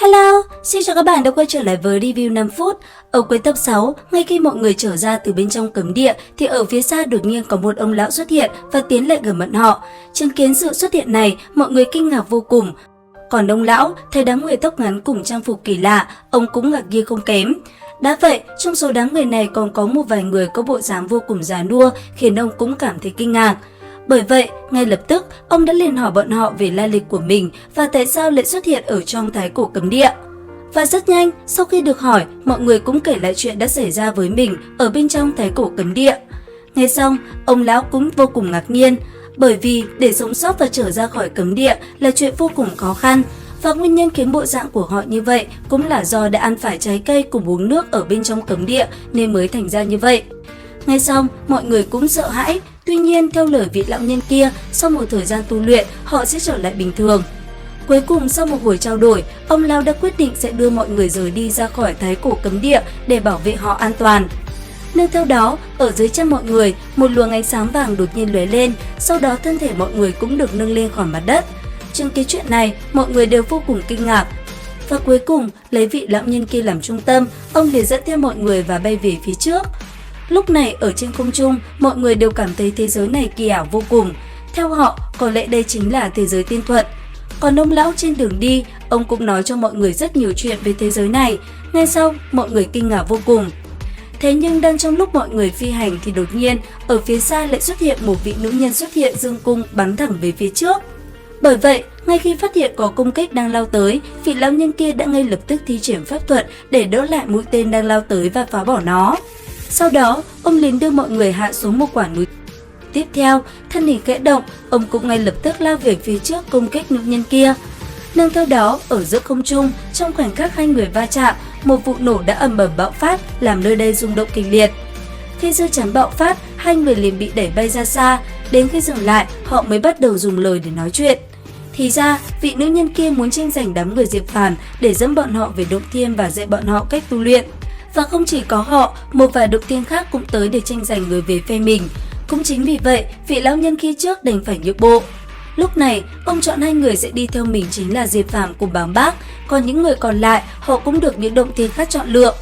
Hello, xin chào các bạn đã quay trở lại với review 5 phút. Ở cuối tập 6, ngay khi mọi người trở ra từ bên trong cấm địa thì ở phía xa đột nhiên có một ông lão xuất hiện và tiến lại gần bọn họ. Chứng kiến sự xuất hiện này, mọi người kinh ngạc vô cùng. Còn ông lão thấy đám người tóc ngắn cùng trang phục kỳ lạ, ông cũng ngạc nhiên không kém. Đã vậy, trong số đám người này còn có một vài người có bộ dáng vô cùng già nua khiến ông cũng cảm thấy kinh ngạc. Bởi vậy, ngay lập tức, ông đã liền hỏi bọn họ về lai lịch của mình và tại sao lại xuất hiện ở trong thái cổ cấm địa. Và rất nhanh, sau khi được hỏi, mọi người cũng kể lại chuyện đã xảy ra với mình ở bên trong thái cổ cấm địa. Nghe xong, ông lão cũng vô cùng ngạc nhiên, bởi vì để sống sót và trở ra khỏi cấm địa là chuyện vô cùng khó khăn. Và nguyên nhân khiến bộ dạng của họ như vậy cũng là do đã ăn phải trái cây cùng uống nước ở bên trong cấm địa nên mới thành ra như vậy. Nghe xong, mọi người cũng sợ hãi. Tuy nhiên, theo lời vị lão nhân kia, sau một thời gian tu luyện, họ sẽ trở lại bình thường. Cuối cùng, sau một buổi trao đổi, ông lão đã quyết định sẽ đưa mọi người rời đi ra khỏi thái cổ cấm địa để bảo vệ họ an toàn. Nương theo đó, ở dưới chân mọi người, một luồng ánh sáng vàng đột nhiên lóe lên, sau đó thân thể mọi người cũng được nâng lên khỏi mặt đất. Chứng kiến chuyện này, mọi người đều vô cùng kinh ngạc. Và cuối cùng, lấy vị lão nhân kia làm trung tâm, ông liền dẫn theo mọi người và bay về phía trước. Lúc này ở trên không trung, mọi người đều cảm thấy thế giới này kỳ ảo vô cùng. Theo họ, có lẽ đây chính là thế giới tiên thuật. Còn ông lão trên đường đi, ông cũng nói cho mọi người rất nhiều chuyện về thế giới này. Nghe xong, mọi người kinh ngạc vô cùng. Thế nhưng đang trong lúc mọi người phi hành thì đột nhiên, ở phía xa lại xuất hiện một vị nữ nhân xuất hiện dương cung bắn thẳng về phía trước. Bởi vậy, ngay khi phát hiện có công kích đang lao tới, vị lão nhân kia đã ngay lập tức thi triển pháp thuật để đỡ lại mũi tên đang lao tới và phá bỏ nó. Sau đó, ông liền đưa mọi người hạ xuống một quả núi. Tiếp theo, thân hình khẽ động, ông cũng ngay lập tức lao về phía trước công kích nữ nhân kia. Nương theo đó, ở giữa không trung, trong khoảnh khắc hai người va chạm, một vụ nổ đã ầm ầm bạo phát, làm nơi đây rung động kịch liệt. Khi dư chấn bạo phát, hai người liền bị đẩy bay ra xa. Đến khi dừng lại, họ mới bắt đầu dùng lời để nói chuyện. Thì ra, vị nữ nhân kia muốn tranh giành đám người Diệp Phàm để dẫn bọn họ về Động Thiên và dạy bọn họ cách tu luyện. Và không chỉ có họ, một vài Động Thiên khác cũng tới để tranh giành người về phe mình. Cũng chính vì vậy, vị lão nhân khi trước đành phải nhượng bộ. Lúc này, ông chọn hai người sẽ đi theo mình chính là Diệp Phàm cùng Bàng Bác, còn những người còn lại họ cũng được những Động Thiên khác chọn lựa.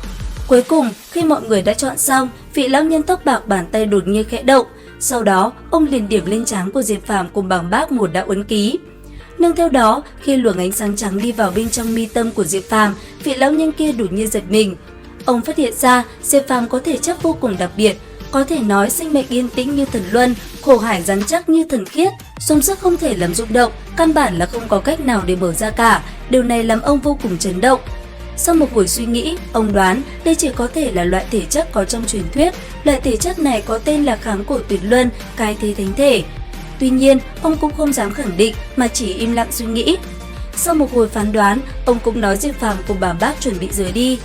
Cuối cùng, khi mọi người đã chọn xong, vị lão nhân tóc bạc bàn tay đột nhiên khẽ động. Sau đó, ông liền điểm lên trán của Diệp Phàm cùng Bàng Bác một đạo ấn ký. Nương theo đó, khi luồng ánh sáng trắng đi vào bên trong mi tâm của Diệp Phàm, vị lão nhân kia đột nhiên giật mình. Ông phát hiện ra Diệp Phàm có thể chất vô cùng đặc biệt, có thể nói sinh mệnh yên tĩnh như thần luân, khổ hải rắn chắc như thần khiết, dùng sức không thể làm rung động, căn bản là không có cách nào để mở ra cả. Điều này làm ông vô cùng chấn động. Sau một buổi suy nghĩ, ông đoán đây chỉ có thể là loại thể chất có trong truyền thuyết. Loại thể chất này có tên là kháng cổ tuyệt luân, cái thế thánh thể. Tuy nhiên, ông cũng không dám khẳng định mà chỉ im lặng suy nghĩ. Sau một hồi phán đoán, ông cũng nói Diệp Phàm cùng Bàng Bác chuẩn bị rời đi.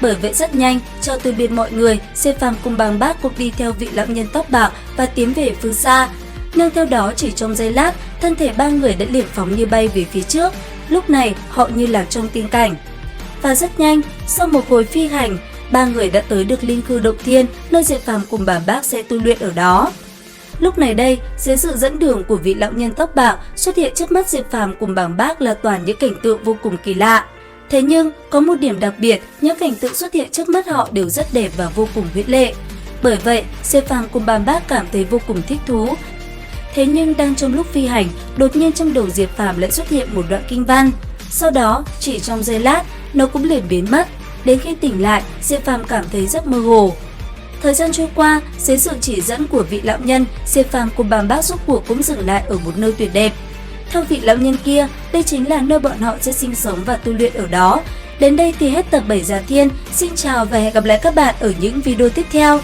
Bởi vậy rất nhanh, cho từ biệt mọi người, Diệp Phàm cùng Bàng Bác cũng đi theo vị lão nhân tóc bạc và tiến về phương xa. Nương theo đó chỉ trong giây lát, thân thể ba người đã liền phóng như bay về phía trước. Lúc này, họ như lạc trong tiên cảnh. Và rất nhanh, sau một hồi phi hành, ba người đã tới được Linh Khư Động Thiên, nơi Diệp Phàm cùng Bàng Bác sẽ tu luyện ở đó. Lúc này đây, dưới sự dẫn đường của vị lão nhân tóc bạc, xuất hiện trước mắt Diệp Phàm cùng Bàng Bác là toàn những cảnh tượng vô cùng kỳ lạ. Thế nhưng, có một điểm đặc biệt, những cảnh tượng xuất hiện trước mắt họ đều rất đẹp và vô cùng huyễn lệ. Bởi vậy, Diệp Phàm cùng Bàng Bác cảm thấy vô cùng thích thú. Thế nhưng đang trong lúc phi hành, đột nhiên trong đầu Diệp Phàm lại xuất hiện một đoạn kinh văn. Sau đó, chỉ trong giây lát, nó cũng liền biến mất. Đến khi tỉnh lại, Diệp Phàm cảm thấy rất mơ hồ. Thời gian trôi qua, dưới sự chỉ dẫn của vị lão nhân, Diệp Phàm cùng Bàng Bác rốt cuộc cũng dừng lại ở một nơi tuyệt đẹp. Theo vị lão nhân kia, đây chính là nơi bọn họ sẽ sinh sống và tu luyện ở đó. Đến đây thì hết tập 7 Già Thiên. Xin chào và hẹn gặp lại các bạn ở những video tiếp theo.